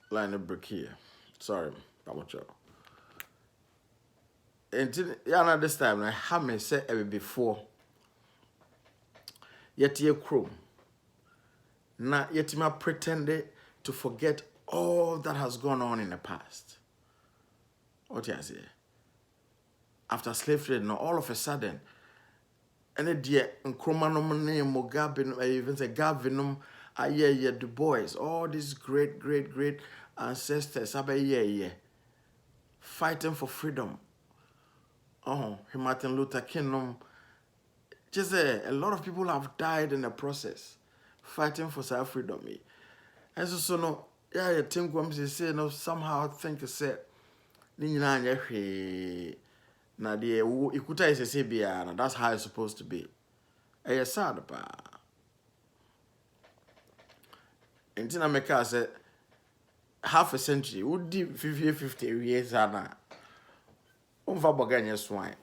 line of brick here. Sorry, Pamacho. And yeah, this time I have me say every before. Yet ye chrome. Now yet me pretended to forget all that has gone on in the past. What you say? After slave trade, now all of a sudden, and it dear Nkromanom name Mugabe, even say Gavinum, yeah, Du Bois, all these great ancestors, yeah, fighting for freedom. Oh, Martin Luther King, just a lot of people have died in the process, fighting for self freedom. And so no, yeah, you think what I'm saying, no, somehow think it's it. Na the ikuta is a CBR, that's how it's supposed to be. It's sad, pa. And then America said half a century, would deep 50 years, Anna. Umfa Bogania swine.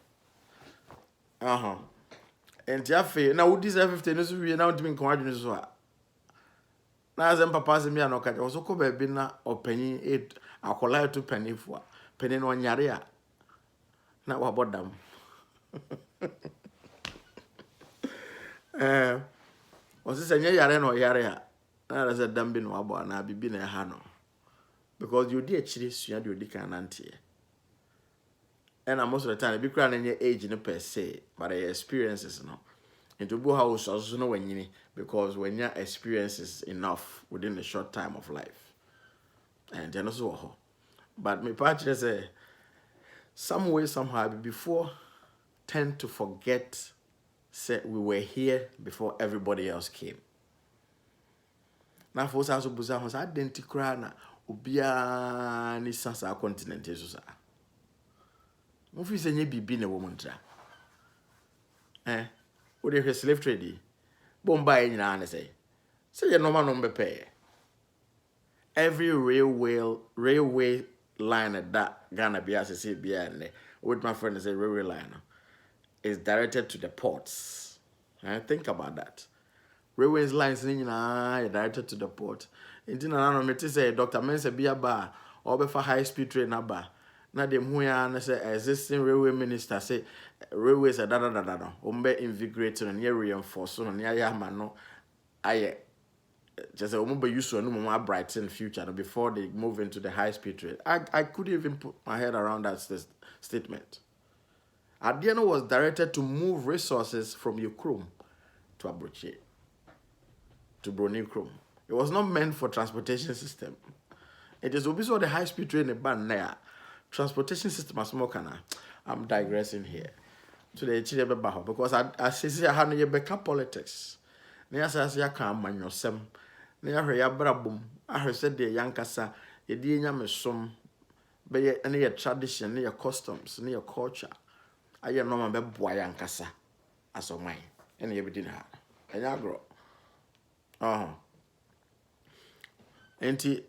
And Jaffe, now would this 50 years we now to be inquired as well. Now, as Papa said, me and Oka was so baby or penny 8, I'll collide 2 penny for penny 1 yaria. Now, what about them? Was this a yare no yare? As a dumbin wabo and I'll be been a hano. Because you dear chili, you do dick and auntie. And most of the time, be crying in your age in per se, but the experiences no. Into Bo house also know when you because when your experience is enough within a short time of life. And then also, but me partner say, some way, somehow, before tend to forget, say we were here before everybody else came. Now, for us, also, Buza was identical, na ubia ni sasa continent is so. Mufi se nye bibi na woman tra. What if slave trade? Bombay in an say. Say your normal number pay. Every railway line at that Ghana BRCC BN with my friend is a railway line is directed to the ports. Think about that. Railway lines are directed to the port. Inti na no meti say Dr. Mensa bia ba or be for high speed train na ba. Na dem hu ya na say existing railway minister say railways are da. Ombe invigorate and reinforce no ya ma no aye just say ombe use no more brighten future before they move into the high speed train. I couldn't even put my head around that statement. Adiano was directed to move resources from Ukrum to Abuchi, to Bronicrum. It was not meant for transportation system. It is obviously the high speed train ban there. Transportation system as more kana. I'm digressing here. To the Chile because I say I have no backup politics. Near says ya can man yourself. Near her ya brabum. I heard said the Yankasa, ye dear yamasum, be any tradition, near customs, near culture. I am no man be boy Yankasa as of mine. And everything had. And ya grow. And we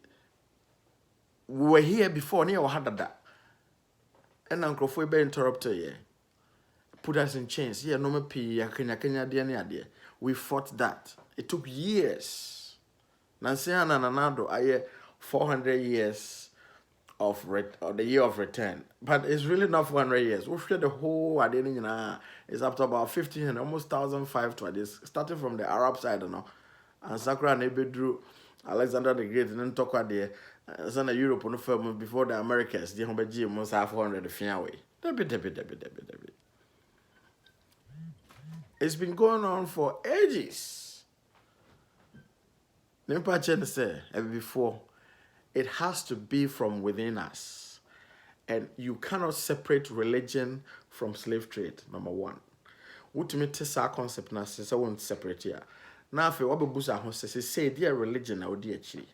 were here before near had that. And Uncle Foy be interrupted here. Put us in chains. Yeah, no me Kenya. We fought that. It took years. Nansiana Nanado, I 400 years of the year of return. But it's really not 400 years. We feel the whole idea is up to about 1500, almost 1,005 to this, starting from the Arab side, and Sakura Nebedru, Alexander the Great, and then talk about the Europe on the film before the Americans, the Hombeji almost 400 away. It's been going on for ages. Nempachen say before, it has to be from within us. And you cannot separate religion from slave trade, number one. Ultimately, this concept na say won't separate here. Now, if you want to boost our say dear religion or dear chi,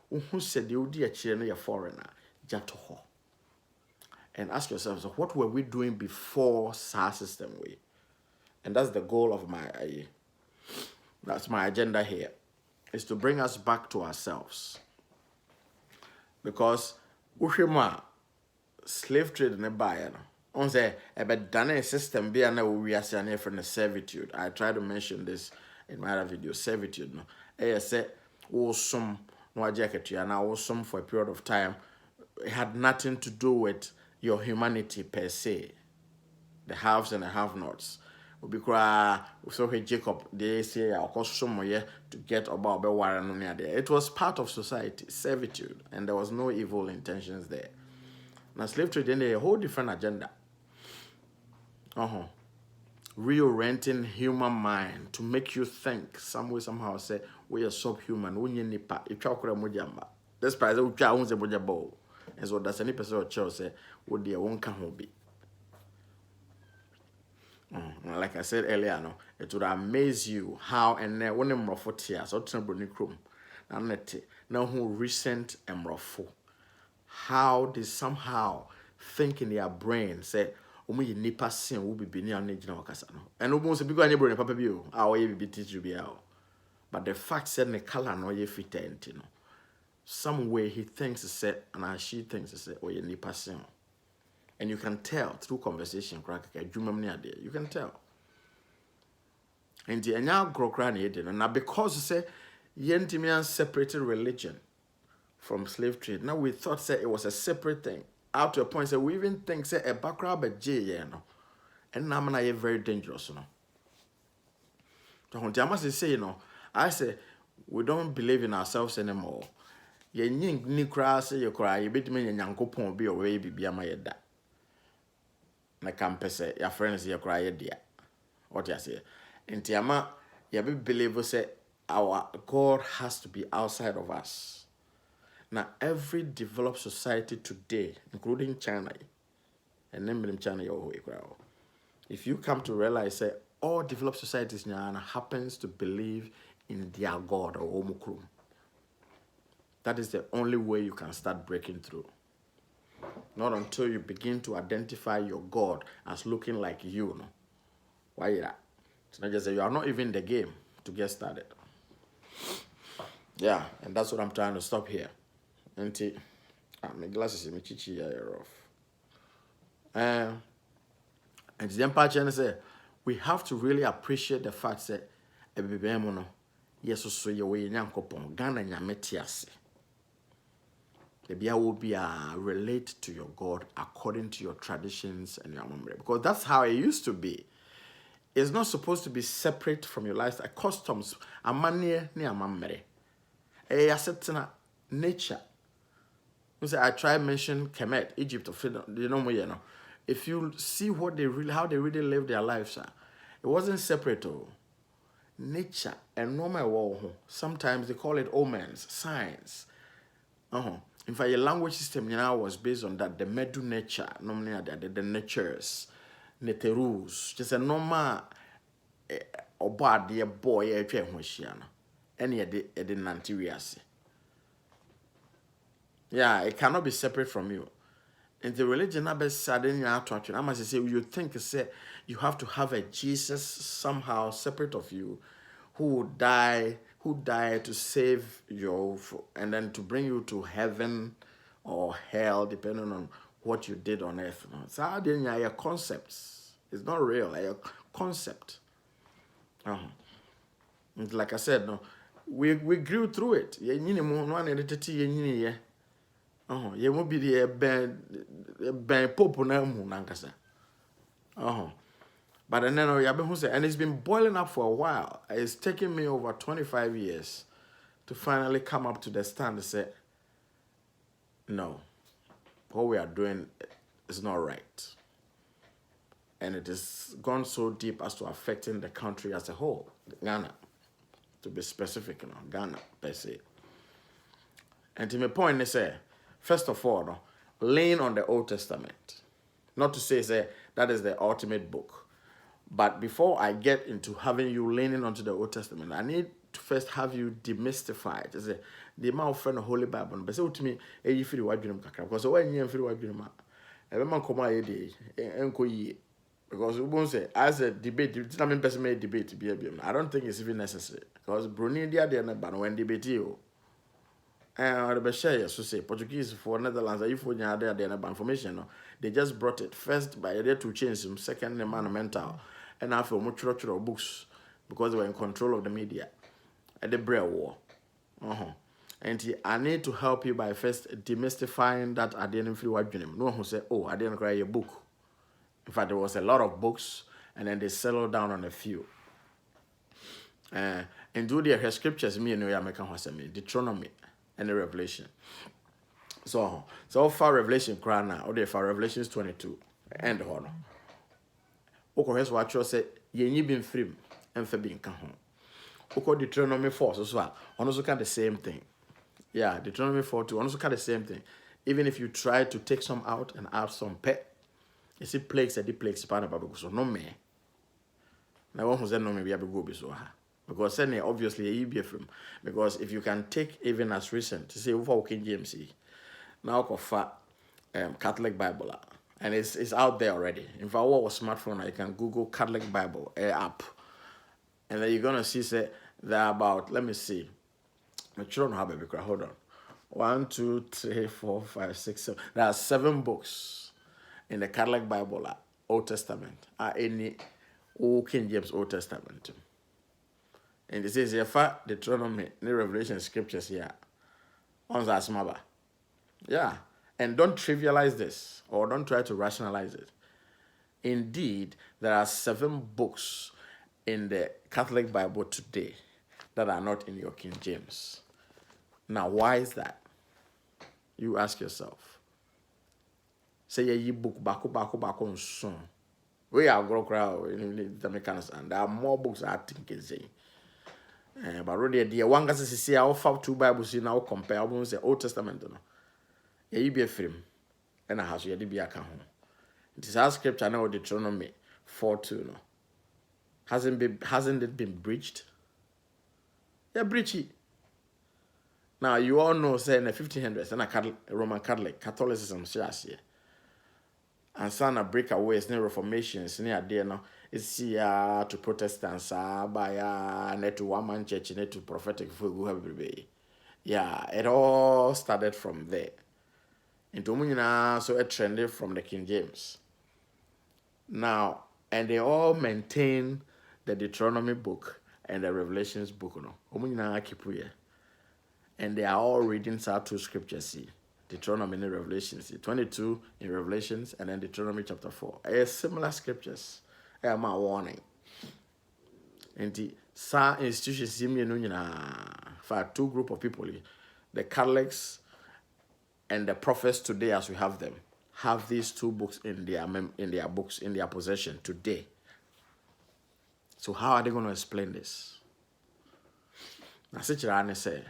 who said you dear chi and you're foreigner, jatoho. And ask yourselves, so what were we doing before SAR system way? And that's the goal of that's my agenda here, is to bring us back to ourselves. Because Ushima slave trade in a buyer. On say a done system be an we are saying from the servitude. I try to mention this in my other video, servitude. No, I say awesome no jacket and I was some for a period of time. It had nothing to do with your humanity per se. The haves and the have-nots. Obi kura so he Jacob they say to get about be warren near there. It was part of society, servitude, and there was no evil intentions there. Now slave trade then a whole different agenda. Reorienting human mind to make you think some way somehow say we are subhuman, we nipa, mujamba. That's price we try on the mujabo. And so that's any person or child say, would the won't come be. Like I said earlier, no, it would amaze you how and then when I'm rough tears or trembling chrome, now who recent and rough, how they somehow think in their brain say, "Omo ye nipa sin will be near Nigina Casano," and almost because any brain papa bio, our be teach you be out. But the fact said the color no ye fit no. Some way he thinks is said and she thinks is said, "Oh ye nipa sin." And you can tell through conversation, you can tell. And the anya grokran and now because say Yentimian separated religion from slave trade. Now we thought say it was a separate thing. Out to a point say we even think say a background but J no. And now man very dangerous, no. So I must say, I say we don't believe in ourselves anymore. Ye ni cry say you cry, you bit me Yankopon be away be my da. Na campese your friends you cry dear. What you say? And Tiama, you be believe say our God has to be outside of us. Now every developed society today, including China, and then China if you come to realize say all developed societies now happens to believe in their God or Omukrum. That is the only way you can start breaking through. Not until you begin to identify your God as looking like you. No? Why is that? It's not just that you are not even in the game to get started. Yeah, and that's what I'm trying to stop here. And my glasses my chichi are off. And the Empire say we have to really appreciate the fact that yes, so you way Yankopon, Ghana Yametiasi. The Bia will be relate to your God according to your traditions and your memory. Because that's how it used to be. It's not supposed to be separate from your lifestyle. Customs, a mania near memory. A certain nature. I try mention Kemet, Egypt, or if you see what they really, how they really live their lives, it wasn't separate. Nature and normal world. Sometimes they call it omens, signs. In fact, your language system was based on that. The Medu nature, normally the natures, neterus, just a normal or bad dear boy, any of the Nantiriasi. Yeah, it cannot be separate from you. And the religion, I must say, you think you have to have a Jesus somehow separate of you, who died to save you and then to bring you to heaven or hell, depending on what you did on earth. So how did you concepts? It's not real, a concept. Like I said, no, we grew through it. You won't be the ben pope na mu nankasa. But then and it's been boiling up for a while. It's taken me over 25 years to finally come up to the stand and say, no, what we are doing is not right. And it has gone so deep as to affecting the country as a whole, Ghana, to be specific, Ghana per se. And to my point, they say, first of all, lean on the Old Testament. Not to say that is the ultimate book. But before I get into having you leaning onto the Old Testament, I need to first have you demystified. The amount of friend of Holy Bible. But say to me, you feel what you because when you feel what you everyone come out because we won't say as a debate, it's not person made debate to be a I don't think it's even necessary. Because Brunei they are not when debate you. And the share so say Portuguese for Netherlands, if we are there information, they just brought it first by there to change them, second the monumental. And after much books because they were in control of the media at the Bread War. And I need to help you by first demystifying that I didn't feel what dream. No one who said, oh, I didn't write a book. In fact, there was a lot of books, and then they settled down on a few. And do the scriptures, me and you make a Deuteronomy and the Revelation. So far Revelation crown now, or the for Revelations 22 and the honor. Oko has what you say, ye been free and for being come home. Oko Deuteronomy 4 as well. On also kind the same thing. Yeah, Deuteronomy 4 too. On also kind the same thing. Even if you try to take some out and add some pet, you see plagues and the plagues part of so no me. Now one who said no maybe I go be so high. Because then obviously you be from because if you can take even as recent to say over King James now for Catholic Bible and it's out there already. In fact, what was smartphone, you can Google Catholic Bible app, and then you're gonna see say there are about, let me see, my children have a hold on, 1, 2, 3, 4, 5, 6, 7. There are 7 books in the Catholic Bible, Old Testament, any old King James Old Testament. And it says here, Deuteronomy, the Revelation scriptures here, on that smaba. Yeah, and don't trivialize this or don't try to rationalize it. Indeed, there are 7 books in the Catholic Bible today that are not in your King James. Now, why is that? You ask yourself. Say ye book bako and soon. We are grow crowd in the mechanics, and there are more books I think is saying. But really, the one guy says, see, I'll 2 Bibles you now compare. I won't say Old Testament. No. Yeah, you be a film, and I have you be a home. It is our scripture now, Deuteronomy 4:2. No, hasn't it been breached? Yeah, breach it. Now you all know, say in the 1500s, and a Roman Catholicism, here. And some breakaways, no reformations, near there now. It's here to Protestants, by net to one man church, net to prophetic for every. Yeah, it all started from there. Into so it trended from the King James. Now, and they all maintain the Deuteronomy book and the Revelations book. And they are all reading out 2 scriptures. See, Deuteronomy and Revelations. 22 in Revelations and then Deuteronomy chapter 4. Similar scriptures. My warning. And the institutions for 2 group of people, the Catholics and the prophets today, as we have them, have these 2 books in their books in their possession today. So how are they going to explain this? Now, such a say,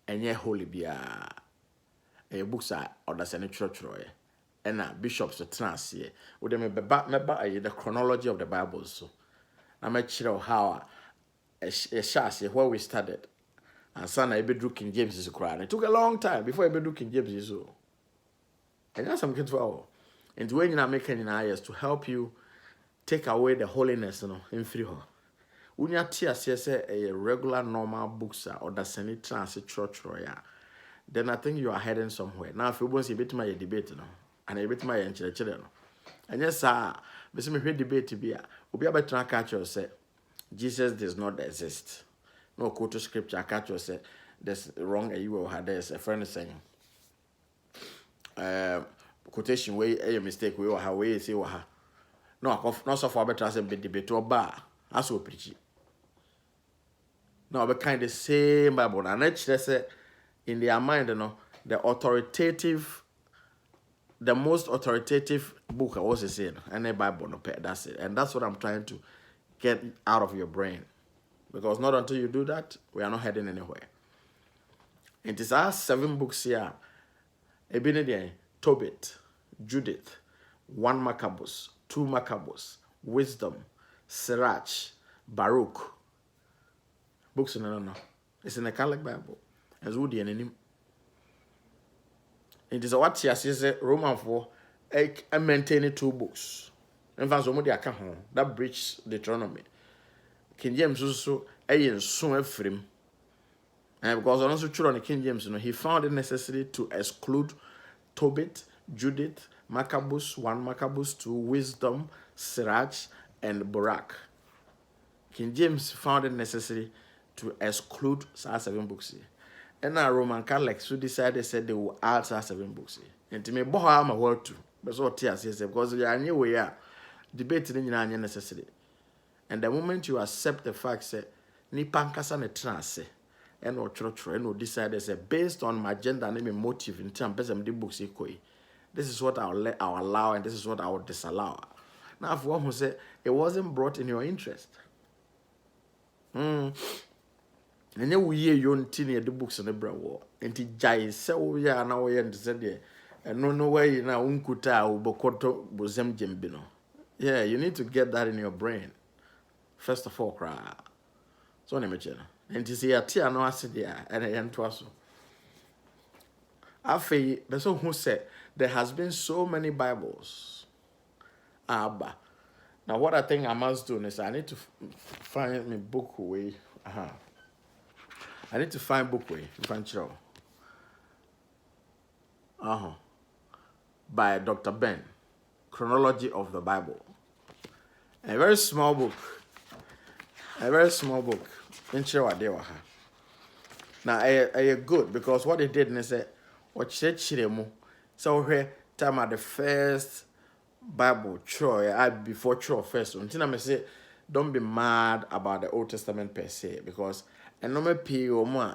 and yet holy be a books are or that's any church and bishops to trans here. Would them the chronology of the Bible so. I'm not sure how a shas where we started. And son, I be King James is crying. It took a long time before I be King James is so. And that's some kids for and when you're making in eyes to help you take away the holiness, in free her. When you say a regular normal books or that's any transit church royal, then I think you are heading somewhere. Now, if you want to bit my debate, and a bit my children, and yes, sir, Miss me debate to be a better catch you say Jesus does not exist. No quote to scripture catch you say there's wrong you will have there's a friend saying quotation way a mistake we will have way say wa no not so for better say debate or bar as we preach. Now we kind of same Bible and actually say in their mind the most authoritative book I was saying and the Bible no that's it, and that's what I'm trying to get out of your brain, because not until you do that we are not heading anywhere. It is our 7 books here. Ebinedian, Tobit, Judith, 1 Maccabees, 2 Maccabees, Wisdom, Sirach, Baruch. Books no. It's in the Catholic Bible. As would the enemy. It is what he says Roman for a maintaining 2 books. In fact, somebody account that breach Deuteronomy. King James also a soon frame. And because also true on the King James, he found it necessary to exclude Tobit, Judith, Maccabees, 1 Maccabees, 2 Wisdom, Sirach, and Baruch. King James found it necessary to exclude 7 books here. And now Roman Catholics who decided said they will add 7 books. And to me, boha am a word to. But so tears, yes, because they are new way are debating in your necessary. And the moment you accept the fact that Nipankasa ne trance and or church and or decide say based on my gender and my motive in terms of the books this is what I'll allow and this is what I will disallow. Now for one who say it wasn't brought in your interest. And then we hear you tiny the books on the brow. And it jai so we are now and said there. And no way you know unkuta ubokoto bozem jembino. Yeah, you need to get that in your brain. First of all, cry. So let me tell you. And to see a tear no acid there and I am twice. Afi, the son who said there has been so many Bibles. Abba. Now what I think I must do is I need to find my book way. I need to find book way. By Dr. Ben. Chronology of the Bible. A very small book. A very small book. Now, I good because what they did is that what said Chiremu. So here, time at the first Bible Troy, I before Troy first. Until I say, don't be mad about the Old Testament per se because and no me pay or more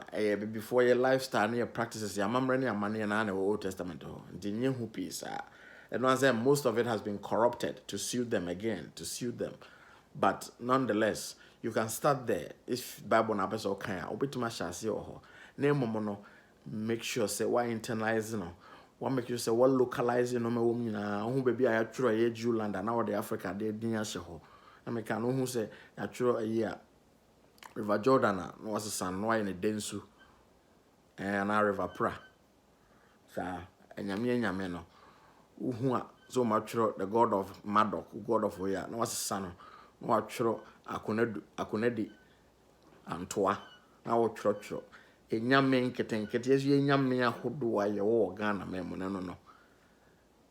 before your lifestyle and your practices. Your mom running your money and the Old Testament. The new who piece. And once then, most of it has been corrupted to suit them again, to suit them. But nonetheless, you can start there. If Bible na person okay, obi to ma shase or name mono make sure say why internalize no. What make you say what localizing no me wo nyina hu baby I tro ye Juland and now the Africa dey din ahye ho. Na me kan hu say ya tro a River Jordan no was san no in densu. And na River Pra. Sa enyame no. Uhu so much the god of Madoc, god of Oya, no was son, no atro akonedi antoa, na wo trotro. Enyame nketenkete yesu enyame ahodo aye wo Ghana memo no.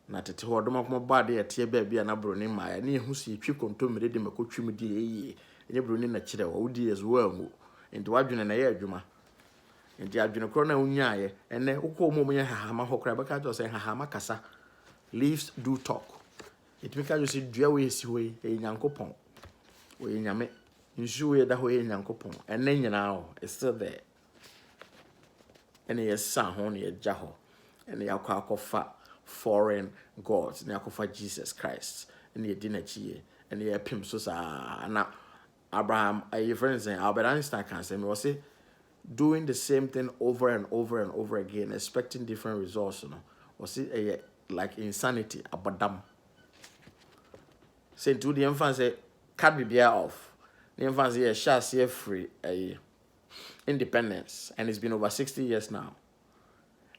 Na tete ho dom akoma bade ete ba bia na broni ma ya na ehu si etwi kontomire de makotwim di eyi. Enye broni na kire wo di as well. Enti wadwene na ye adwuma. Enti adwene kro na unyaaye ene ukọ mo ye hahama hokra beka to say hahama kasa. Leaves do talk. It because you see dua we si we e nyankopon. We nyame. Nsu we da ho e nyankopon. Ene nyina ho is still there. Ene yes san ho na ye gya ho. Ene yakwa akofa foreign gods. Na akofa Jesus Christ. Ene ye di na chie. Ene ye pim so sa na Abraham, your friend saying Albert Einstein can say me was say doing the same thing over and over and over again, expecting different results, you know. Was it like insanity, abadam. Say to the infant say, cut the beer off. The infant say, shall see free independence, and it's been over 60 years now.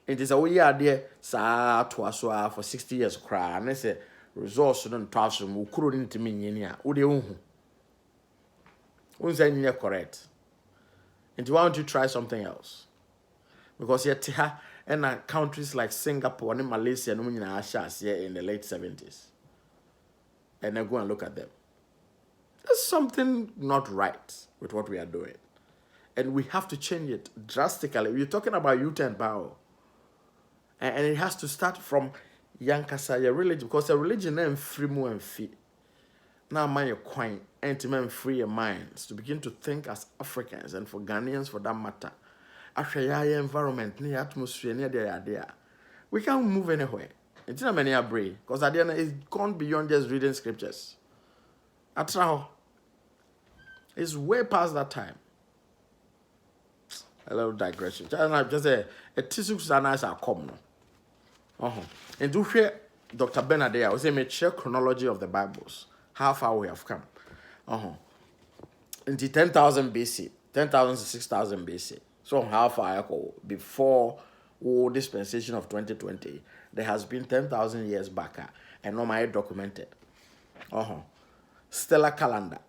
It is a way there, sa to us for 60 years cry, and they say results don't trust them, who couldn't to me, nya, who they own. Who's correct? And why don't you try something else? Because yet and countries like Singapore and Malaysia no here in the late 70s. And then go and look at them. There's something not right with what we are doing. And we have to change it drastically. We're talking about youth and power. And it has to start from Yankasa, religion, because the religion is free more and free. Now mind your coin and to free your minds to begin to think as Africans and for Ghanaians for that matter. After your environment, near atmosphere, near there. We can't move anywhere. It's not many are brave because at the end it's gone beyond just reading scriptures. At all, it's way past that time. A little digression. Just a tissue nice are common. And do hear Dr. Bernard, I was saying, make sure chronology of the Bibles. How far we have come. Into 10,000 BC, 10,000 to 6,000 BC. So how far I go before dispensation of 2020, there has been 10,000 years back, and normally documented. Stellar calendar,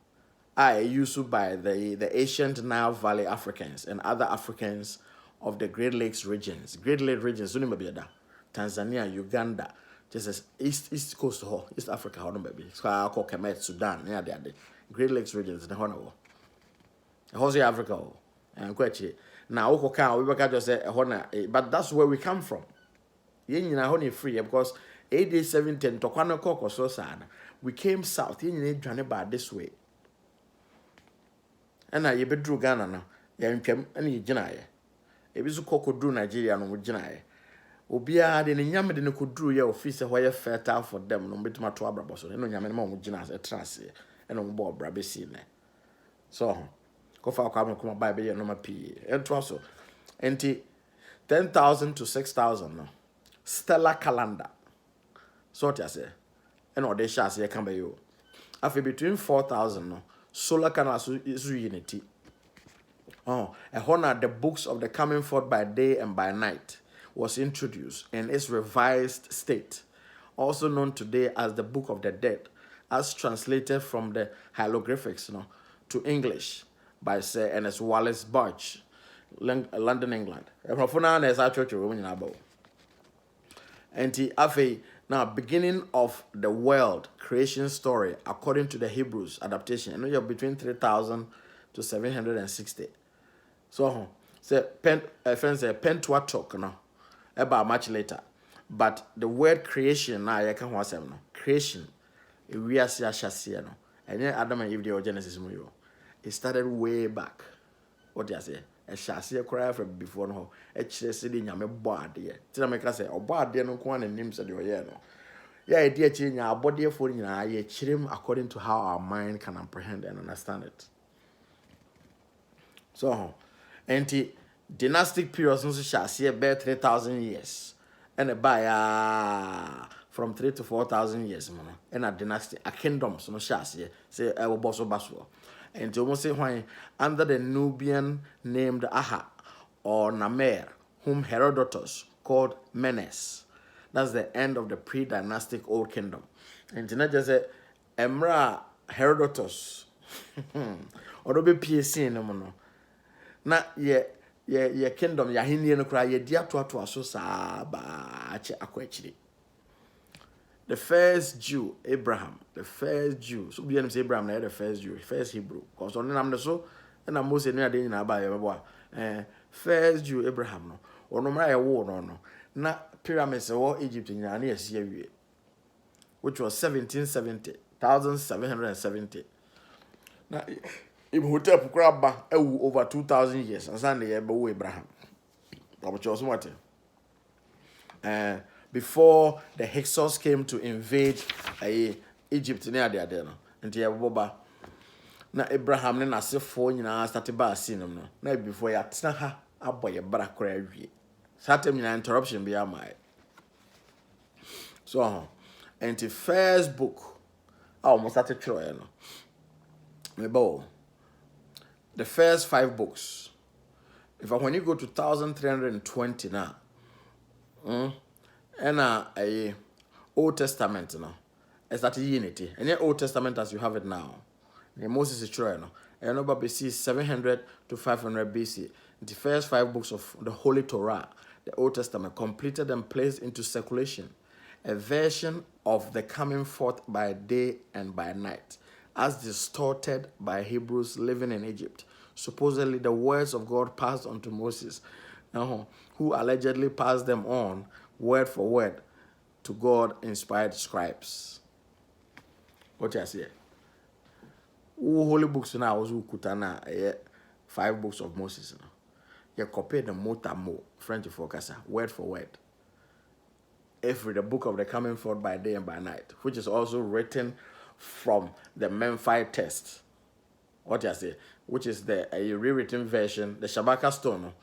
used by the ancient Nile Valley Africans and other Africans of the Great Lakes regions. Great Lakes regions, Tanzania, Uganda. Just as East Coast, East Africa, baby. So I call Kemet, Sudan, yeah, the Great Lakes regions, the Honor. How's Africa? And quite Now oko kan we beka just say but that's where we come from. Yen nyina ho ne free because AD 710 tokwana kokko so sana. We came south, yen nyina dwane ba this way. And ye bedru Ghana no, ye ntwam and ye gina ye. Ebi so kokko dru Nigeria no gina ye. Obia de ne nyame de ne kodru ye office where ye fertile for them no betuma to abrabo so. No nyame no mo gina as a trance ye. And on board brabesi ne. So, kofa kwa me kuma Bible ye no ma pi. Ento so. Enti 10,000 to 6,000 no. Stellar calendar. So what I say? And all they shall say come by you. After between 4,000 no. Solar calendar is unity. Oh, a honor the books of the coming forth by day and by night was introduced in its revised state, also known today as the Book of the Dead, as translated from the hieroglyphics to English by Sir Ernest Wallace Birch, London, England. And now, beginning of the world creation story according to the Hebrews adaptation, and you're between 3,000 to 760. So, friends say Pentateuch no, about much later. But the word creation now you can watch them no. Creation, we are no, and then Adam and Eve the Genesis muyo. It started way back. What do you say? A chassis cry from before no. A chassis nyame board ye. Tina make us say o board no kwan and names of the year no. Yeah, dear change our body for ye chim according to how our mind can apprehend and understand it. So, and dynastic periods also shall see about 3,000 years. And a by from 3 to 4,000 years, and a dynasty, a kingdom, so no shall see, say, I will boss or baswo. And to almost say why under the Nubian named Aha or Namer, whom Herodotus called Menes. That's the end of the pre-dynastic Old Kingdom. And to not just say, Emra Herodotus, or be PSC no more. Na ye kingdom ya hinnie no kra ye dia to so sa ba ache akwachiri. The first Jew, Abraham, the first Jew. So be say Abraham na the first Jew, first Hebrew. Cause on nam so na Moses no ade nyina ba ye bo first Jew Abraham no. Ono mra ye wo no. Na pyramids wo Egypt nyina na yesi awie. Which was 1770. Na Imhotep kraba over 2,000 years and Sunday Abraham. Before the Hyksos came to invade Egypt near there no. Na Abraham na asefo nyina started ba scene no. Na before ya tena ha aboye bra kra wie. Satem nyina interruption be am. So and the first book I almost started trying no. The first 5 books. When you go to 1320 now, and a Old Testament now, it's that unity. And the Old Testament as you have it now, the Moses is true now. And over BC 700 to 500 BC, the first 5 books of the Holy Torah, the Old Testament, completed and placed into circulation, a version of the coming forth by day and by night, as distorted by Hebrews living in Egypt. Supposedly the words of God passed on to Moses, who allegedly passed them on word for word to God-inspired scribes. What you say? Holy books now was kutana 5 books of Moses. You copy the mot à mot, French focus, word for word. Every the book of the coming forth by day and by night, which is also written from the Memphite text. What you say? Which is the rewritten version, the Shabaka stone,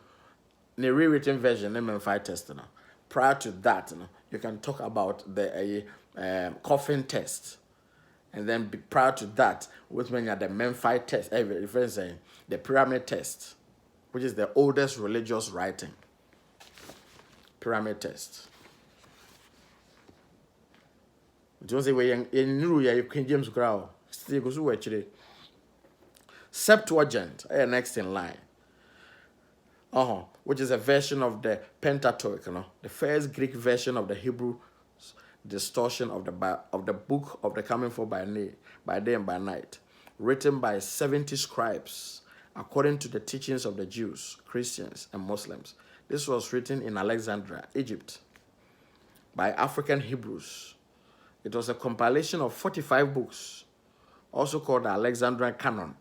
the rewritten version, the Memphite text. Prior to that, you can talk about the coffin text, and then prior to that, which means the Memphite text, the pyramid text, which is the oldest religious writing. Pyramid text. Don't say we you King James crowd. Still goes to actually. Septuagint, next in line. Which is a version of the Pentateuch, the first Greek version of the Hebrew distortion of the book of the coming forth by day and by night, written by 70 scribes according to the teachings of the Jews, Christians, and Muslims. This was written in Alexandria, Egypt, by African Hebrews. It was a compilation of 45 books, also called the Alexandrian Canon.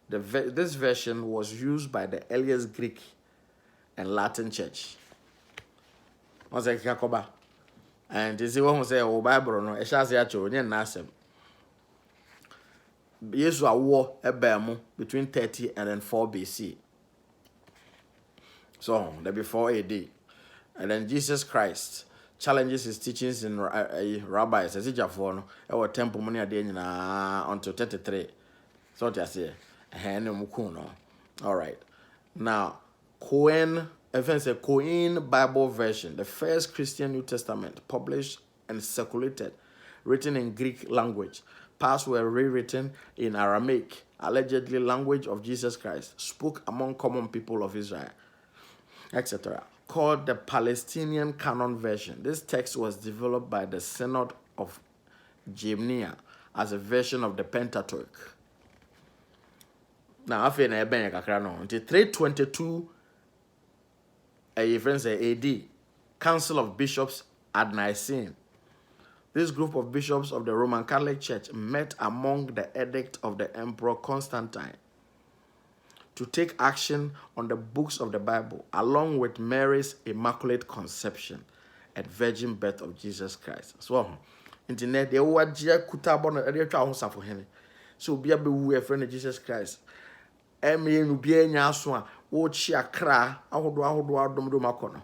This version was used by the earliest Greek and Latin church. And this is what we say, "Oh, Bible, no, it shall say at you, Nasem." Yesu a war between 30 and then 4 BC. So, the before AD. And then Jesus Christ challenges his teachings in rabbis, as if for no, our temple money a day until 33. So, just say, all right. Now, Cohen Bible version, the first Christian New Testament, published and circulated, written in Greek language. Parts were rewritten in Aramaic, allegedly language of Jesus Christ, spoke among common people of Israel, etc., called the Palestinian Canon Version. This text was developed by the Synod of Jamnia as a version of the Pentateuch. Now, after until 322 AD, Council of Bishops at Nicene. This group of bishops of the Roman Catholic Church met among the edict of the Emperor Constantine to take action on the books of the Bible, along with Mary's Immaculate Conception and virgin birth of Jesus Christ. So, internet they were kutabon and they try on for him. So, be a friend of Jesus Christ. Be a nyaswa, chia cra, ahodo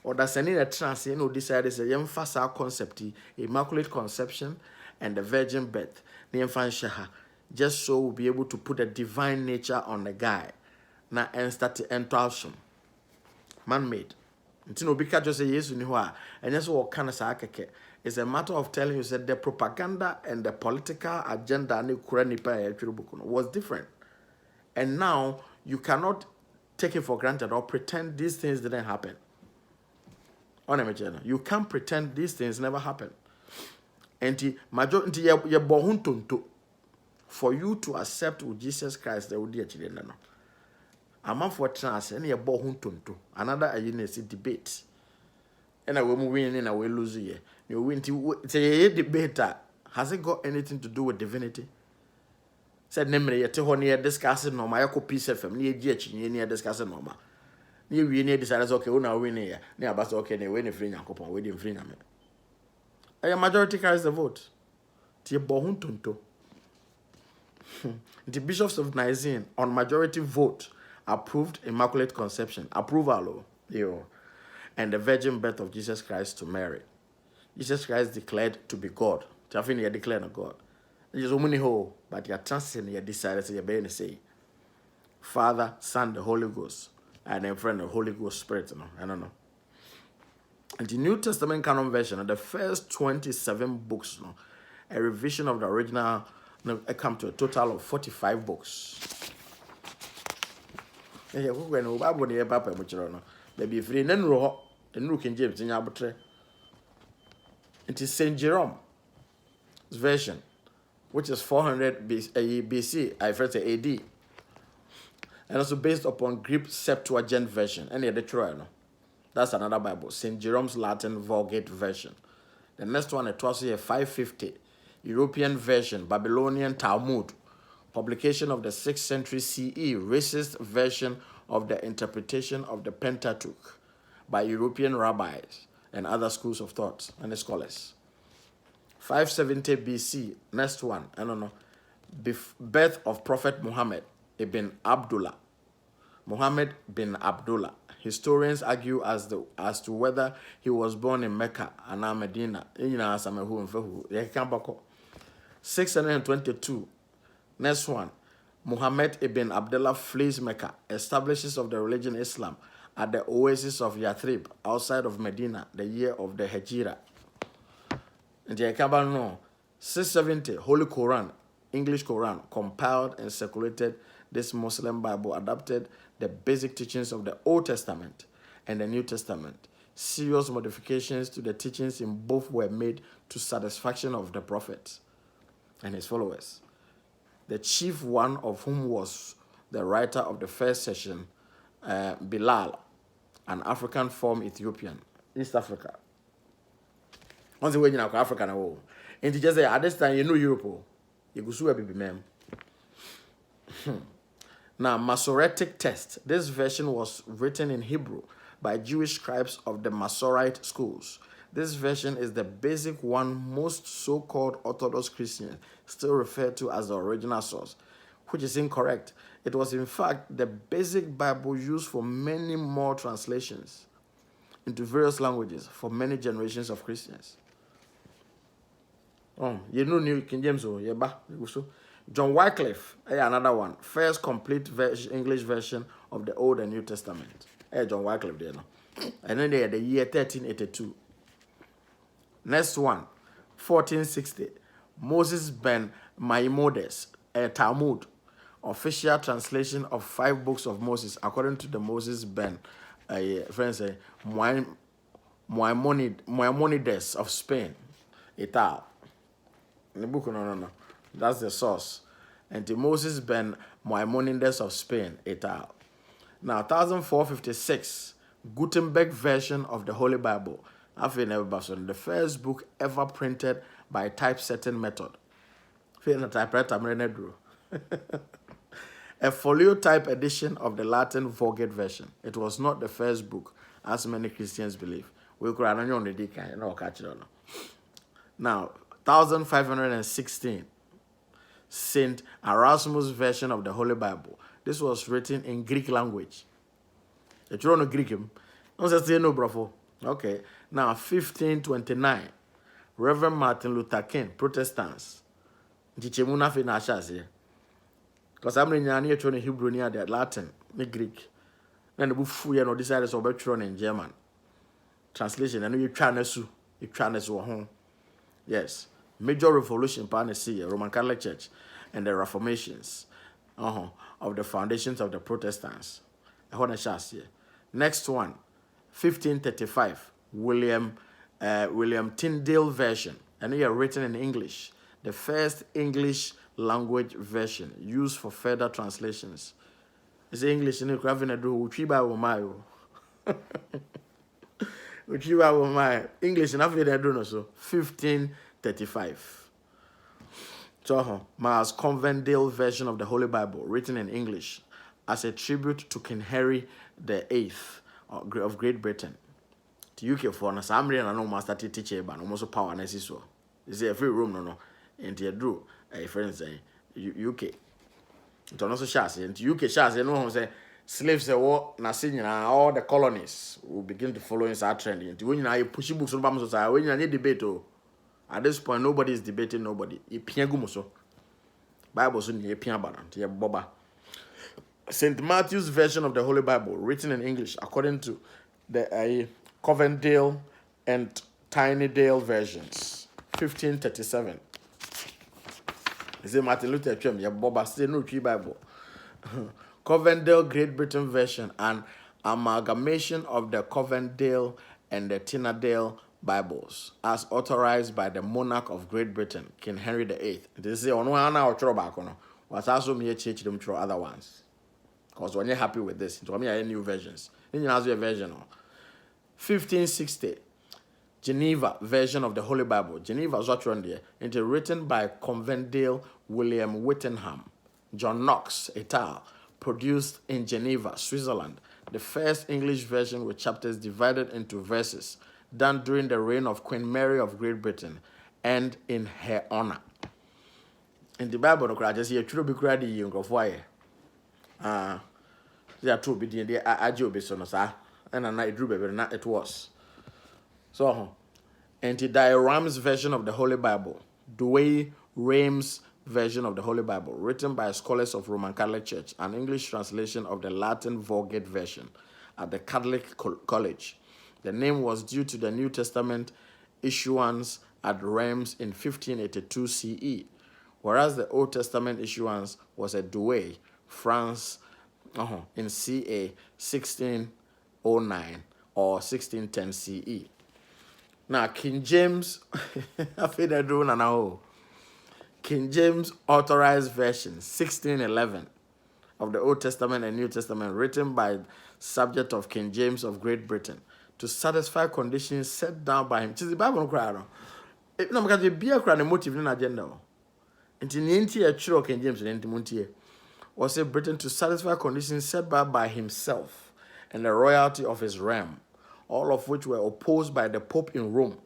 or that's any a trans, decided to emphasize our concept, Immaculate Conception and the virgin birth, the infant Shaha, just so we'll be able to put a divine nature on the guy. Now, and start to enter man-made. Until we can just say yes, and that's what kind of sakeke. It's a matter of telling you that the propaganda and the political agenda was different. And now you cannot take it for granted or pretend these things didn't happen. You can't pretend these things never happened. And for you to accept with Jesus Christ, there would be a children. A man for trans and a bohuntunto. Another debate. And I will move in and I will lose you. You win to say a debate. Has it got anything to do with divinity? Said namely, a near discussing no my piece of near Jitch, near discussing no ma. Near we near decides okay, now win here. Near but okay, they win a free and coupon, waiting free. A majority carries the vote. Tia bohuntunto. The bishops of Nicene, on majority vote, approved Immaculate Conception, approval, and the virgin birth of Jesus Christ to Mary. Jesus Christ declared to be God. Tafini he declared a God. Just only ho, but your transition he decided to be say, Father, Son, the Holy Ghost, and then friend the Holy Ghost Spirit. I don't know. And the New Testament Canon Version, the first 27 books, a revision of the original, come to a total of 45 books. Baby free Nenro and King James in Yabutre. It is St. Jerome's version, which is 400 BC, I first say AD, and also based upon Greek Septuagint version. And the Troy, that's another Bible, St. Jerome's Latin Vulgate version. The next one, it was here 550 European version, Babylonian Talmud, publication of the 6th century CE, racist version of the interpretation of the Pentateuch by European rabbis and other schools of thought and scholars. 570 BC, next one, I don't know, birth of Prophet Muhammad ibn Abdullah. Muhammad bin Abdullah. Historians argue as to whether he was born in Mecca and Medina. 622. Next one. Muhammad ibn Abdullah flees Mecca, establishes of the religion Islam at the oasis of Yathrib, outside of Medina, the year of the Hijrah. And the 670, Holy Quran, English Quran, compiled and circulated this Muslim Bible, adapted the basic teachings of the Old Testament and the New Testament. Serious modifications to the teachings in both were made to satisfaction of the prophet and his followers, the chief one of whom was the writer of the first session, Bilal, an African form Ethiopian, East Africa. Once you went in Africa now, and you just say at this time you know Europe, you go sue a baby man. Now, Masoretic text. This version was written in Hebrew by Jewish scribes of the Masorite schools. This version is the basic one most so-called Orthodox Christians still refer to as the original source, which is incorrect. It was in fact the basic Bible used for many more translations into various languages for many generations of Christians. Oh, you know New King James, oh, yeah, so. John Wycliffe, another one, first complete English version of the Old and New Testament. John Wycliffe there, no? And then they had the year 1382. Next one, 1460, Moses ben Maimonides, a Talmud, official translation of 5 books of Moses, according to the Moses ben, friends, Maimonides of Spain, etal. In the book, no. That's the source. And to Moses ben Maimonides of Spain, et al. Now, 1456, Gutenberg version of the Holy Bible. The first book ever printed by typesetting method. A folio type edition of the Latin Vulgate version. It was not the first book, as many Christians believe. We could now, 1516. Saint Erasmus version of the Holy Bible. This was written in Greek language. If you don't know Greek, don't say no, bravo. Okay. Now, 1529, Reverend Martin Luther King, Protestants. Because I'm in Hebrew near the Latin, the Greek. Then the book full decided to be in German. Translation, and you try to home. Yes. Major revolution Panacea, Roman Catholic Church, and the Reformations of the foundations of the Protestants. Next one, 1535, William Tyndale version, and they are written in English. The first English language version used for further translations. It's English in the craft and do Uchiba Womayo. Uchiba Womayo. English in Africa, do no so. 1535. So, Miles Coverdale version of the Holy Bible, written in English, as a tribute to King Henry VIII of Great Britain. To UK for na some reason I know master teacher but almost power na so. Is a free room no and the drew a friend say UK. It also shares and UK shares no say slaves war na all the colonies will begin to follow in that trend. And when you push books on Bam society, when you need debate at this point nobody is debating nobody. E piagu so. Bible so ni e piaba na boba. St. Matthew's version of the Holy Bible, written in English, according to the Coverdale and Tynedale versions, 1537. Is it Martin Luther King? Yeah, Boba say no tree Bible. Coverdale Great Britain version, an amalgamation of the Coverdale and the Tynedale Bibles, as authorized by the monarch of Great Britain, King Henry VIII. This is on one or trouble. Was also me church them through other ones. Because when you're happy with this, it's only new versions. Then you have a version. 1560, Geneva version of the Holy Bible. Geneva is what run there. It's written by Coverdale William Whittingham, John Knox, et al., produced in Geneva, Switzerland. The first English version with chapters divided into verses, done during the reign of Queen Mary of Great Britain, and in her honor. In the Bible, I just hear true be crowded you go for they are true be the ajo be so sir and I drew baby not it was so Anti-Dioram's version of the Holy Bible, Douay Rheims version of the Holy Bible, written by scholars of Roman Catholic Church, an English translation of the Latin Vulgate version at the Catholic College. The name was due to the New Testament issuance at Rheims in 1582 CE, whereas the Old Testament issuance was at Douay, France, in CA 1609 or 1610 CE. Now, King James, King James Authorized Version, 1611. of the Old Testament and New Testament, written by subject of King James of Great Britain, to satisfy conditions set down by him. The Bible no no because the beer cry motive in agenda. Until the entire church King James and Montier was a Britain to satisfy conditions set by himself and the royalty of his realm, all of which were opposed by the Pope in Rome,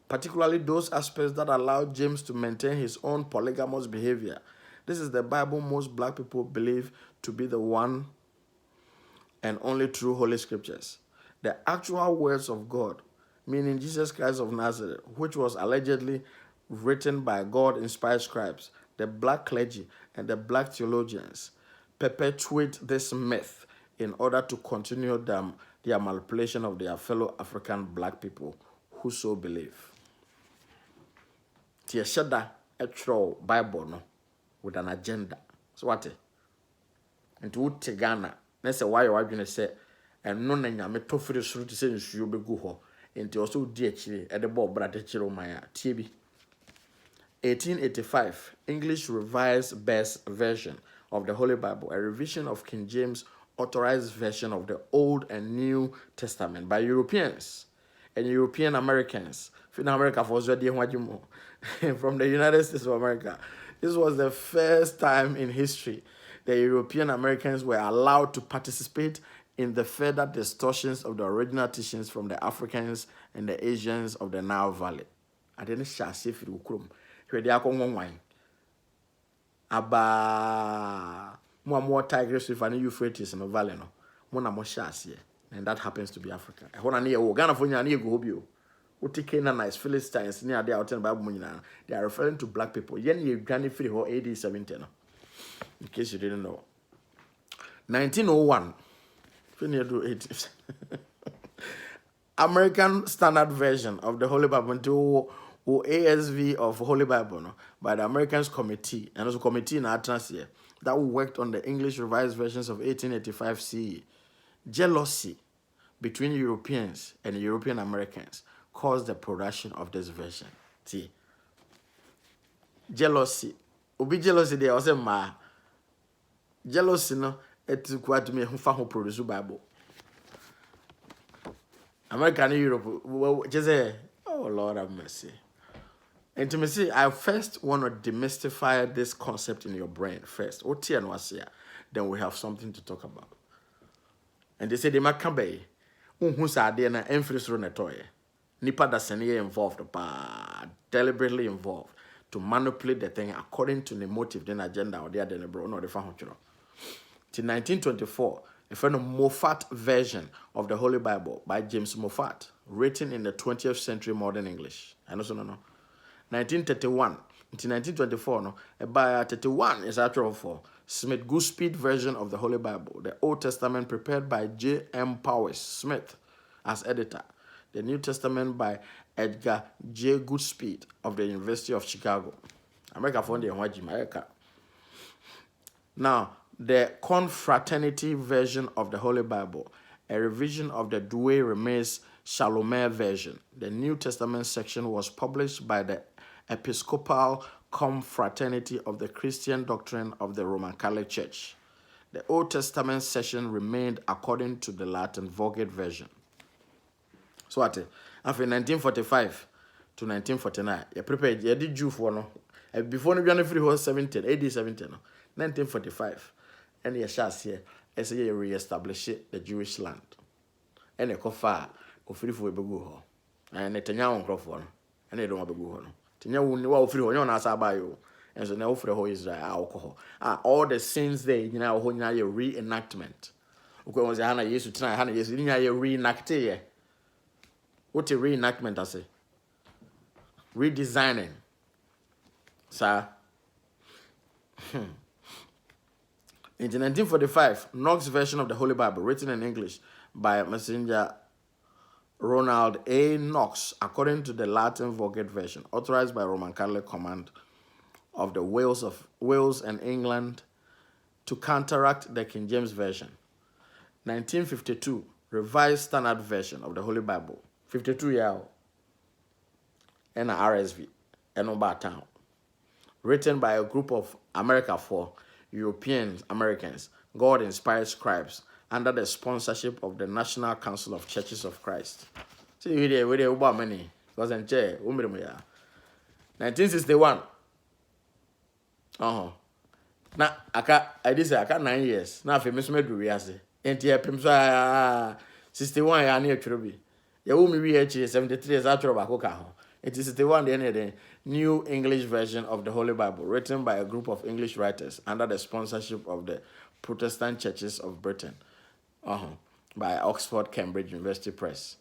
particularly those aspects that allowed James to maintain his own polygamous behavior. This is the Bible most black people believe to be the one and only true Holy Scriptures. The actual words of God, meaning Jesus Christ of Nazareth, which was allegedly written by God-inspired scribes, the black clergy, and the black theologians, perpetuate this myth in order to continue their manipulation of their fellow African black people who so believe. Tieshada etro Bible no with an agenda. So what? And to Ghana, na say why you adwene say eno na nyame tofiri suru ti say nsuo begu ho. Enti also di akire e de bo brade kire o man a tie bi. 1885 English Revised Best Version of the Holy Bible, a revision of King James authorized version of the Old and New Testament by Europeans and European Americans. From the United States of America. This was the first time in history the European Americans were allowed to participate in the further distortions of the original teachings from the Africans and the Asians of the Nile Valley. I didn't share safe with Ukrum. Here they are going wine. Aba more Tigris River and Euphrates in the valley no. Mona mo share, and that happens to be Africa. I want to near Ghana for you go hobio. Uti Canaanites, Philistines, near the outer Bible, they are referring to black people. Yen you granny free ho AD 17. In case you didn't know. 1901. American Standard Version of the Holy Bible to ASV of Holy Bible no, by the Americans Committee, and also committee in Atlantis that worked on the English Revised Versions of 1885 CE. Jealousy between Europeans and European Americans caused the production of this version. See, jealousy. Obi jealousy there was a ma. Jealousy no, it's quite me who produce Bible. America and Europe, well, just say, oh Lord have mercy. And to me say, I first want to demystify this concept in your brain first. Then we have something to talk about. And they say they might come by. Who's idea na emphasis on the toy. Nipa da senior involved, deliberately involved to manipulate the thing according to the motive, then agenda, or the other, no, the fan. Till 1924, a friend of Moffat version of the Holy Bible by James Moffat, written in the 20th century modern English. I know so no. 1931 until 1924, no, by 31 is actual for Smith Goodspeed version of the Holy Bible, the Old Testament prepared by J.M. Powys Smith as editor, the New Testament by Edgar J. Goodspeed of the University of Chicago. America found the America. Now, the Confraternity version of the Holy Bible, a revision of the Douay Rheims Chalomer version. The New Testament section was published by the Episcopal Confraternity of the Christian Doctrine of the Roman Catholic Church. The Old Testament section remained according to the Latin Vulgate version. So what? After 1945 to 1949, you prepared. You did Jew for no. Before the January was 17, AD 17, 1945, and you shall see as you re-establish the Jewish land. And a cofa of free for a beguho, and a Netanyahu Crawford, and they don't have a beguho. Tinyahu free on us by you, and so now for the whole Israel alcohol. All the sins there, you know, when you reenactment. Okay, was Hannah used to try Hannah, yes, you reenact it. What a reenactment, I say. Redesigning. Sir. In 1945, Knox version of the Holy Bible, written in English by Messenger Ronald A. Knox, according to the Latin Vulgate version, authorized by Roman Catholic Command of the Wales and England to counteract the King James Version. 1952, Revised Standard Version of the Holy Bible, 52 year old, and RSV, and Town, written by a group of America for Europeans, Americans, God-inspired scribes under the sponsorship of the National Council of Churches of Christ. See, we did about many. Because in chair, 1961. Na I did say I got 9 years. Now, if you miss me, do we say? And here, 61 years near Truby. You will be 73 years after Bacoca. It is 61 the New English Version of the Holy Bible, written by a group of English writers under the sponsorship of the Protestant Churches of Britain, by Oxford Cambridge University Press.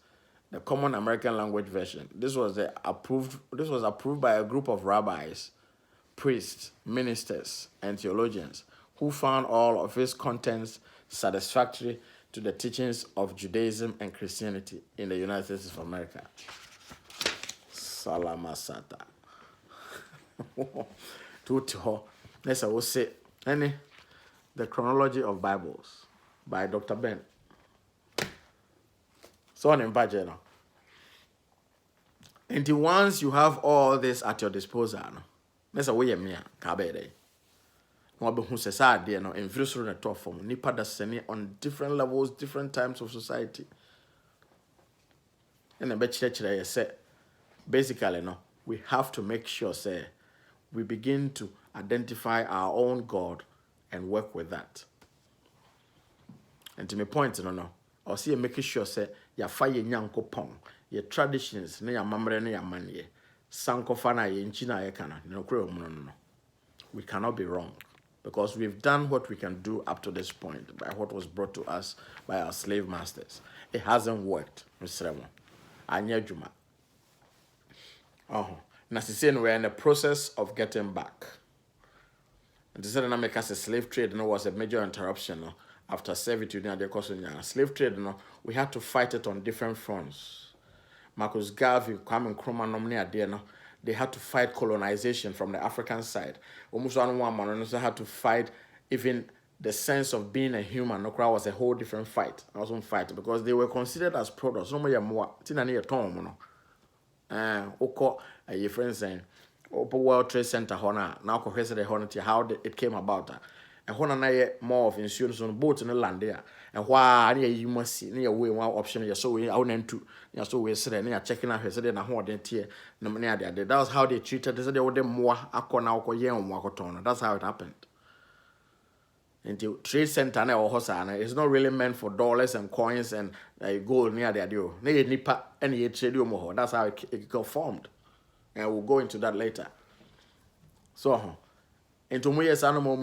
The Common American Language Version. This was approved by a group of rabbis, priests, ministers, and theologians who found all of its contents satisfactory to the teachings of Judaism and Christianity in the United States of America. Salamasata. Let's also say, The Chronology of Bibles by Dr. Ben. So on in budget now. And once you have all this at your disposal, let's away me kabede. No be who says there no influence na to form nipa da sene on different levels, different times of society. And be chire say basically no, we have to make sure say we begin to identify our own God and work with that. And to my point no, or see making sure say ya fa ye nyankopon, your traditions na ya mamre na ya manye. Sankofa na ye nchina ye kana no. We cannot be wrong because we've done what we can do up to this point by what was brought to us by our slave masters. It hasn't worked, Mr. Remo. Anya Juma. Now, we're in the process of getting back. And to say that make us a slave trade was a major interruption after servitude in the slave trade, we had to fight it on different fronts. Marcus Garvey, Kwame Nkrumah, they had to fight colonization from the African side. Almost one man also had to fight even the sense of being a human. No crowd was a whole different fight. I was on fight because they were considered as products. No more tina near Tom. Oko your friend saying World Trade Center Hona now confess the Honor how it came about. And Hona more of insurance on boats in the land there. And why you must see near way one option you're so we out and two. You're so we said near checking out his and how they tear no money there. That was how they treated this. They were them more akona wakoton. That's how it happened. Into trade center or hosana it's not really meant for dollars and coins and gold near the deal. They nipa any trade more. That's how it got formed. And we'll go into that later. So into me yes animal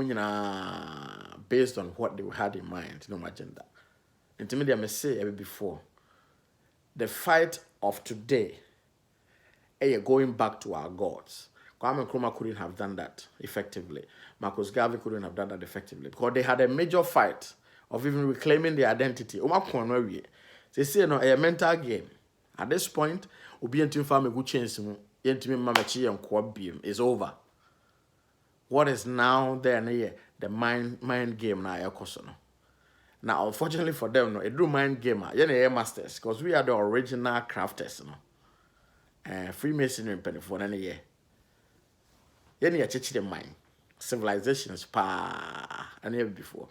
based on what they had in mind, no agenda. Into me, I may say before, the fight of today, going back to our gods. Kwame Nkrumah couldn't have done that effectively. Marcus Garvey couldn't have done that effectively because they had a major fight of even reclaiming their identity. They say no, a mental game. At this point, Obi and Tim Farmer good change is over. What is now there the mind game now Now, unfortunately for them, no, it do mind gamer. You're masters because we are the original crafters, Freemasonry penny for any year. You're church the mind. Civilizations and ever before.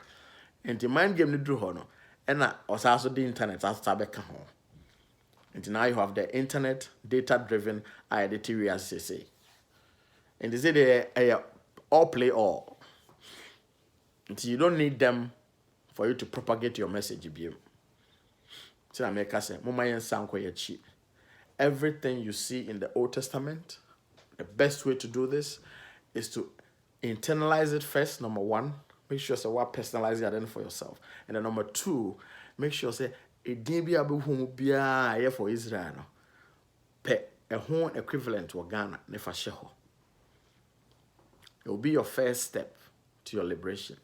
And the mind game do honor. And also the internet has to home. And now you have the internet data driven identity as they say. And they say they all play all. Until you don't need them for you to propagate your message. So I make us say, everything you see in the Old Testament, the best way to do this is to internalize it first, number one. Make sure say what personalize it then for yourself. And then number two, make sure say it didn't be able to for Israel. Pe a home equivalent to Ghana, never share. It will be your first step to your liberation.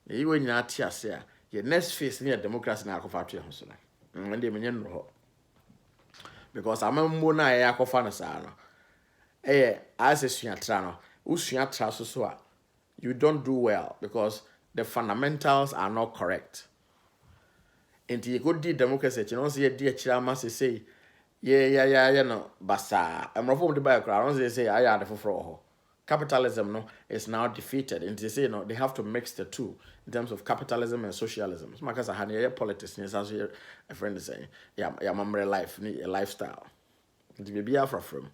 You when you're here, say your next phase near democracy na akofatu ya husuna. When menye no because amembo na ya akofa na sa no. As a suatra no, usuatra so a you don't do well because the fundamentals are not correct. And you go di democracy, you know say di achirama say yeah no basa. I'm not from the background. I don't say I had for capitalism no, is now defeated. And they say, they have to mix the two in terms of capitalism and socialism. So, because I had politics, a friend is saying, yeah, my life, a lifestyle. It be from.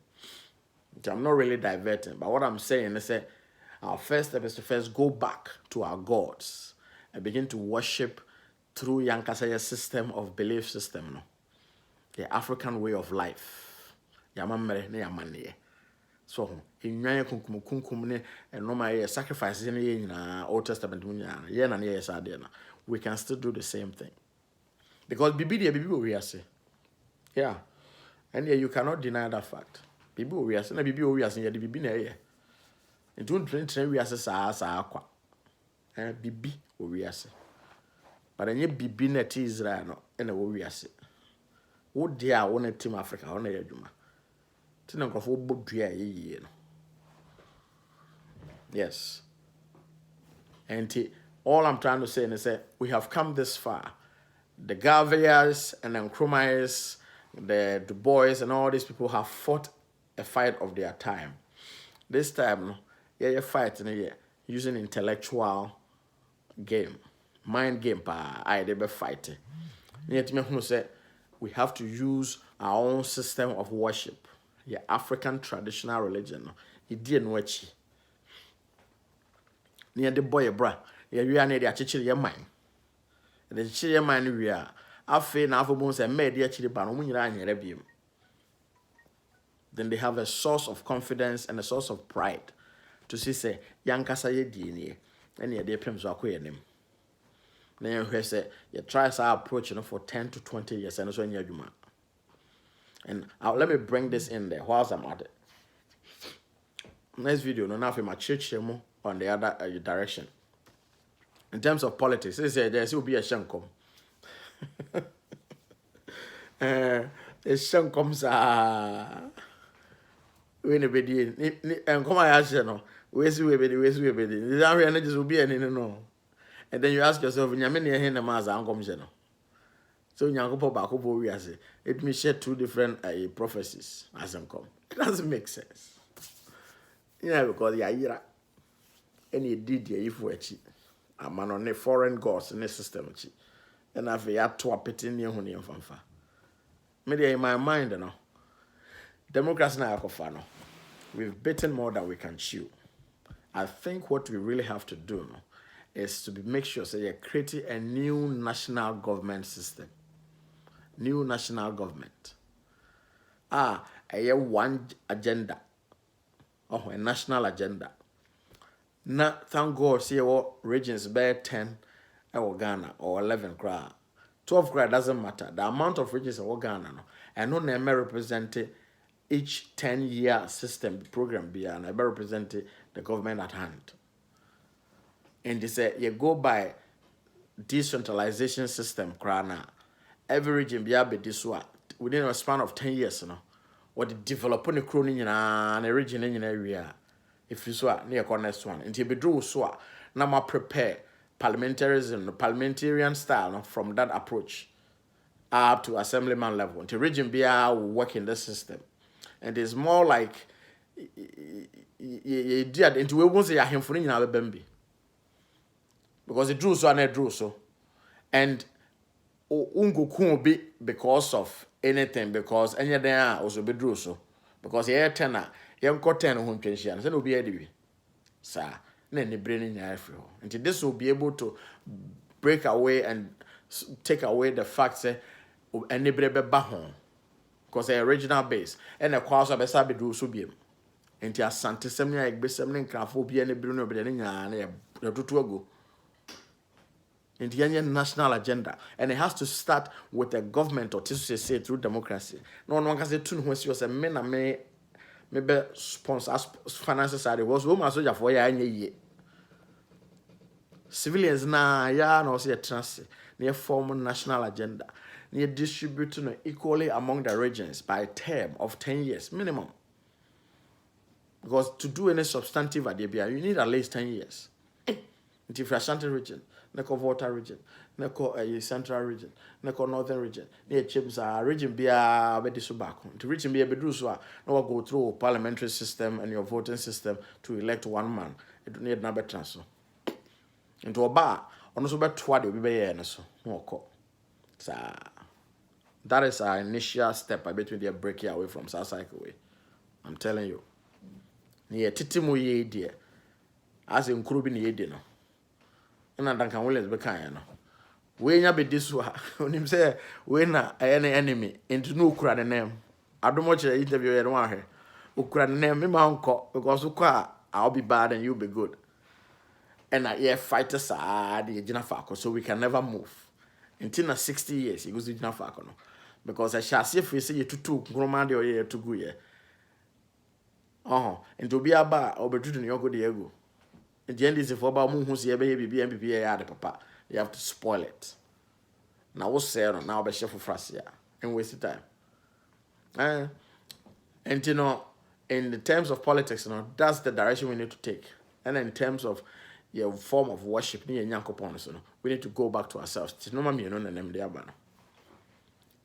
I'm not really diverting, but what I'm saying is that our first step is to first go back to our gods and begin to worship through Yankasaya's system of belief system, no? The African way of life. Yamamere ne yamane. So, in Yaya kunkum and no my sacrifices in Old Testament, we can still do the same thing. Because Bibi we are say. Yeah. And yeah, you cannot deny that fact. People we are saying, Bibi we are saying, yeah, the Bibi na yeah. And don't train we are saying, sa aqua. Bibi we are saying. But then you Bibi na Israel no, and we are saying. What dear one team Africa, on a juma. Tina go for book ye. Yes. And all I'm trying to say is that we have come this far. The Gaviers and the Nkrumahs, the Du Bois and all these people have fought a fight of their time. This time, you're fighting using intellectual game, mind game. They be fighting. We have to use our own system of worship. Yeah, African traditional religion. It didn't watch. Near the boy, bra. You are near the chichiri your mind. The chichiri mind we are. I feel now for bones and made the chili pan. Then they have a source of confidence and a source of pride to see say Yankasa ye DNA and ye dear Pims are name. Then you say you try our approach for 10 to 20 years and so in your juma. And let me bring this in there whilst I'm at it. Next video, no now for my church on the other direction. In terms of politics, they say there will be a shankom. The shankoms are when a bedi and come I ask you no, where's we bedi. The energies will be any no. And then you ask yourself, in Yamini and the Maza and comes. So Yankopo Bakobo, we say it may share two different prophecies as them come. It doesn't make sense. Because the Ayira any did ye if we're cheap. A man on the foreign gods in the system. And I've had to a pit in your honey and fanfa. Maybe in my mind, no. Democrats now are we've bitten more than we can chew. I think what we really have to do no, is to make sure that you're creating a new national government system. New national government. A one agenda. Oh, a national agenda. Now, thank God, see what regions bear 10 or Ghana or 11 cry. 12 cry doesn't matter. The amount of regions in Ghana, no, and no name represented each 10-year system program be and I represent the government at hand. And they say you go by decentralization system, crana. Every region be able this one within a span of 10 years, what the developing a crony in a region in an area. If you saw near next one, and you be drew so now prepare parliamentarism, parliamentarian style from that approach up to assemblyman level. Until region be will work in this system. And it's more like you did into we won't say a him for in our bambi. Because it drew so and it drew so. And ungo could be because of anything, because any there also be drew so. Because here tenor, young cotton home pension, so no be a sir. Then the brain in your free. And this will be able to break away and take away the fact that any brebe bahon. Because the original base and the cause of a sabi do so be. And the Asante Semia, a beseming craphobia and a Bruno Bedenia and a go. In the national agenda, and it has to start with the government or to say through democracy. No one can say tune when she was a man and maybe sponsor finances side was woman soldier for ye. Civilians na ya no say a trans near form national agenda. Near distributing equally among the regions by a term of 10 years minimum. Because to do any substantive adebia, you need at least 10 years. If you're Ashanti region, Neko Volta region, neko a central region, neko northern region. Near chips are region be a bedi subako. To region be a bedru so no go through parliamentary system and your voting system to elect one man. It don't need number transfer. Into a bar, on also bet what will be a so no call. So that is our initial step. I bet we are breaking away from South Cycle way. I'm telling you. Near Titimu ye dear. As in Krubi ye dinner. And I don't can Willis be kind. We nya be this one. When him say we na any enemy into no ukra the name. I don't watch the interview you want here. Ukra the name me my uncle because ukra I'll be bad and you'll be good. And I fighters are the Jinafako, so we can never move. Until 60 years, he goes to Jinafako. No? Because I shall see if we see you to Gromandi or year to go here. And to be a bar or be to Yoko Diego. In the end, is if about moon who's here, baby, BMBA, papa. You have to spoil it. Now, what's there now by Chef of Frasia and waste the time. And you know, in the terms of politics, you know, that's the direction we need to take. And in terms of your form of worship, we need to go back to ourselves. No matter you know the name there,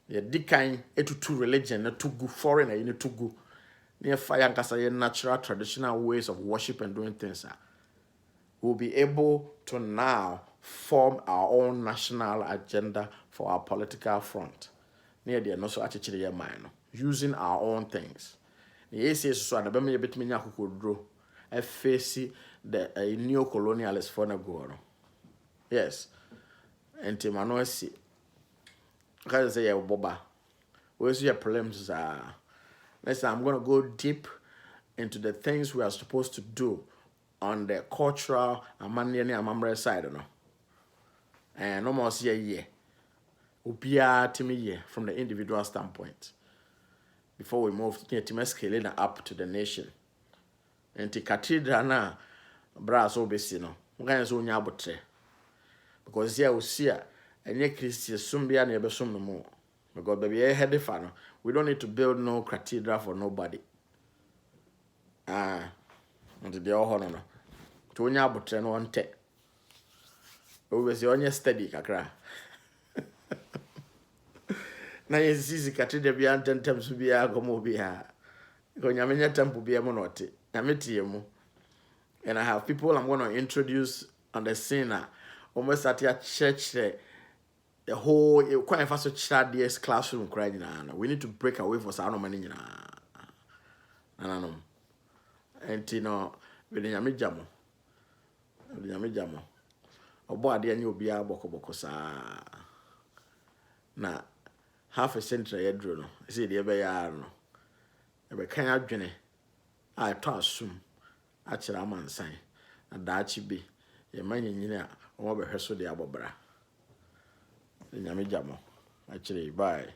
the decline to religion, not too good foreign, you need to go near fire and natural traditional ways of worship and doing things. We'll be able to now form our own national agenda for our political front. Near the no so actually your mind, using our own things. The ACS so and a bit me could draw. I face the neo-colonialist for the go. Yes. And Timano see. Can say Boba. Where's your problems are? Next time I'm gonna go deep into the things we are supposed to do on the cultural and Amamre side, no. And almost year. Upia to me from the individual standpoint. Before we move to scaling up to the nation. And the cathedral na brass obesi no. Mgan so nya abotre. Because here we see and ye Christian sumbia na ebesom no mo. Because baby head fa no. We don't need to build no cathedral for nobody. And the all no. To nya abotre no onte. We say onye steady kakra. Na yesi cathedral bia tentem so bia gomo bia. Ko nyamenya temple bia mo note. And I have people I'm going to introduce on the scene. Almost at your church, the whole quite fast church classroom crying. We need to break away for some money. And you know, with the Yamijamo, or the new beer boko sa. Now, half a century, Edruno, see the Ebayano. A kind of journey. I toss soon. Actually, I'm on sign. And that be a man in over her so the abobra. The Yamijamo. Actually, bye.